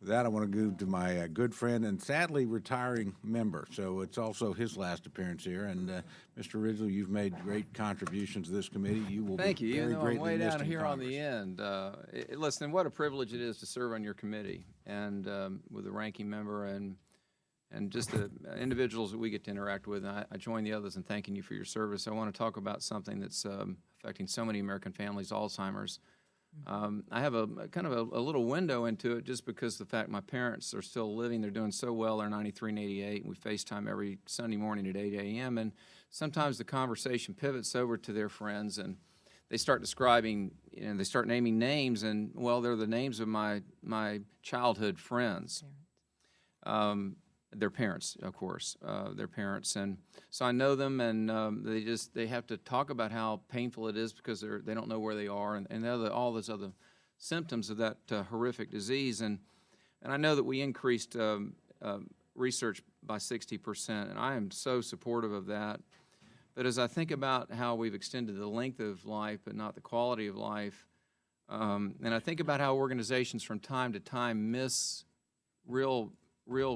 With that, I want to go to my good friend and sadly retiring member. So it's also his last appearance here. And Mr. Rigell, you've made great contributions to this committee. You will Thank be you. very Even though I'm greatly way missed down in here on the Congress. end, listen, what a privilege it is to serve on your committee and with the ranking member and just the individuals that we get to interact with. And I join the others in thanking you for your service. I want to talk about something that's affecting so many American families, Alzheimer's. I have a kind of a little window into it just because the fact my parents are still living. They're doing so well. They're 93 and 88, and we FaceTime every Sunday morning at 8 a.m. And sometimes the conversation pivots over to their friends, and they start describing, they start naming names, and, well, they're the names of my childhood friends. Their parents, of course, their parents. And so I know them, and they have to talk about how painful it is because they don't know where they are, and all those other symptoms of that horrific disease. And I know that we increased research by 60%, and I am so supportive of that. But as I think about how we've extended the length of life but not the quality of life, and I think about how organizations from time to time miss real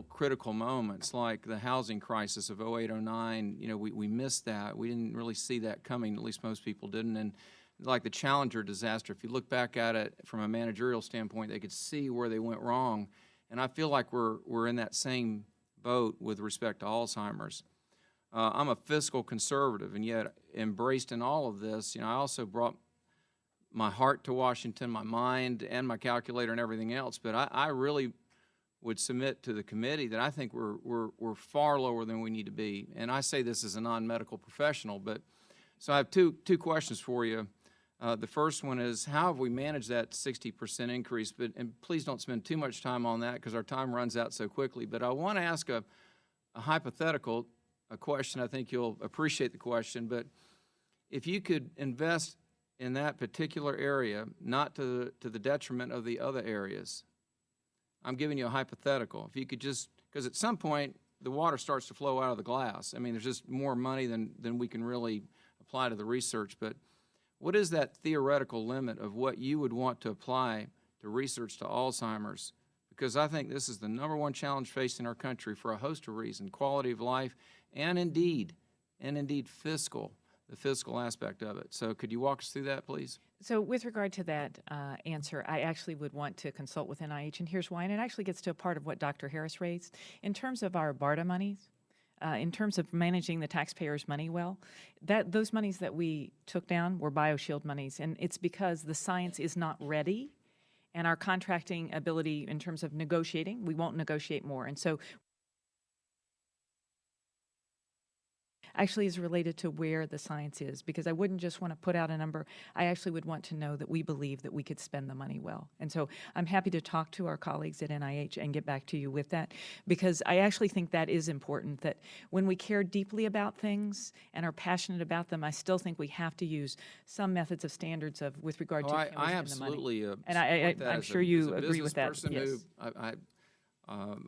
critical moments, like the housing crisis of 08, 09, we missed that. We didn't really see that coming, at least most people didn't. And like the Challenger disaster, if you look back at it from a managerial standpoint, they could see where they went wrong. And I feel like we're in that same boat with respect to Alzheimer's. I'm a fiscal conservative, and yet embraced in all of this, I also brought my heart to Washington, my mind and my calculator and everything else. But I really would submit to the committee that I think we're far lower than we need to be. And I say this as a non-medical professional, but so I have two questions for you. The first one is, how have we managed that 60% increase? And please don't spend too much time on that because our time runs out so quickly. But I want to ask a hypothetical question. I think you'll appreciate the question. But if you could invest in that particular area, not to the detriment of the other areas, I'm giving you a hypothetical. If you could just, because at some point the water starts to flow out of the glass. I mean, there's just more money than we can really apply to the research. But what is that theoretical limit of what you would want to apply to research to Alzheimer's? Because I think this is the #1 challenge facing our country for a host of reasons: quality of life, and indeed fiscal, the fiscal aspect of it. So could you walk us through that, please? So with regard to that answer, I actually would want to consult with NIH, and here's why. And it actually gets to a part of what Dr. Harris raised. In terms of our BARDA monies, in terms of managing the taxpayers' money well, those monies that we took down were BioShield monies, and it's because the science is not ready, and our contracting ability in terms of negotiating, we won't negotiate more. And so actually is related to where the science is, because I wouldn't just want to put out a number. I actually would want to know that we believe that we could spend the money well. And so I'm happy to talk to our colleagues at NIH and get back to you with that, because I actually think that is important, that when we care deeply about things and are passionate about them, I still think we have to use some methods of standards with regard to can we I spend absolutely the money. And I'm sure you agree with that. Yes.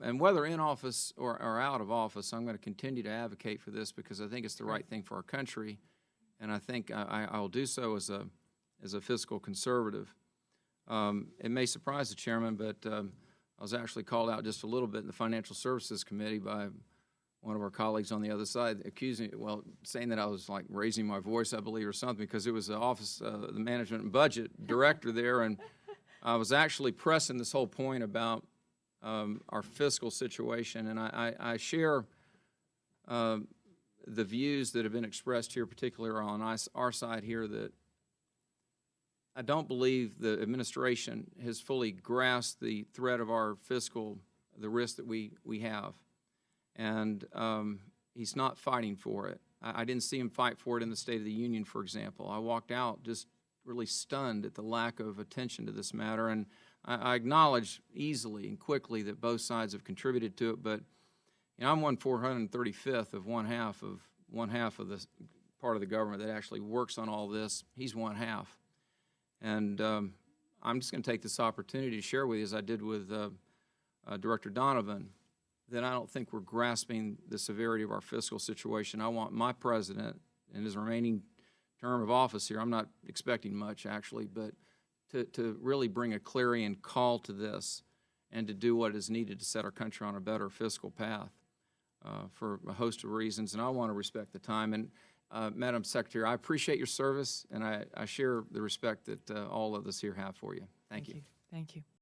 And whether in office or out of office, I'm going to continue to advocate for this because I think it's the right thing for our country, and I think I'll do so as a fiscal conservative. It may surprise the chairman, but I was actually called out just a little bit in the Financial Services Committee by one of our colleagues on the other side, saying that I was like raising my voice, I believe, or something, because it was the office, the Management and Budget Director there, and I was actually pressing this whole point about our fiscal situation, and I share the views that have been expressed here, particularly on our side here, that I don't believe the administration has fully grasped the threat of our the risk that we have, and he's not fighting for it. I didn't see him fight for it in the State of the Union, for example. I walked out just really stunned at the lack of attention to this matter, and I acknowledge easily and quickly that both sides have contributed to it, but I'm 1/435th of one half of this part of the government that actually works on all this. He's one half, and I'm just going to take this opportunity to share with you, as I did with Director Donovan, that I don't think we're grasping the severity of our fiscal situation. I want my president in his remaining term of office here, I'm not expecting much actually, but to really bring a clarion call to this and to do what is needed to set our country on a better fiscal path for a host of reasons. And I want to respect the time. And Madam Secretary, I appreciate your service, and I share the respect that all of us here have for you. Thank you. Thank you.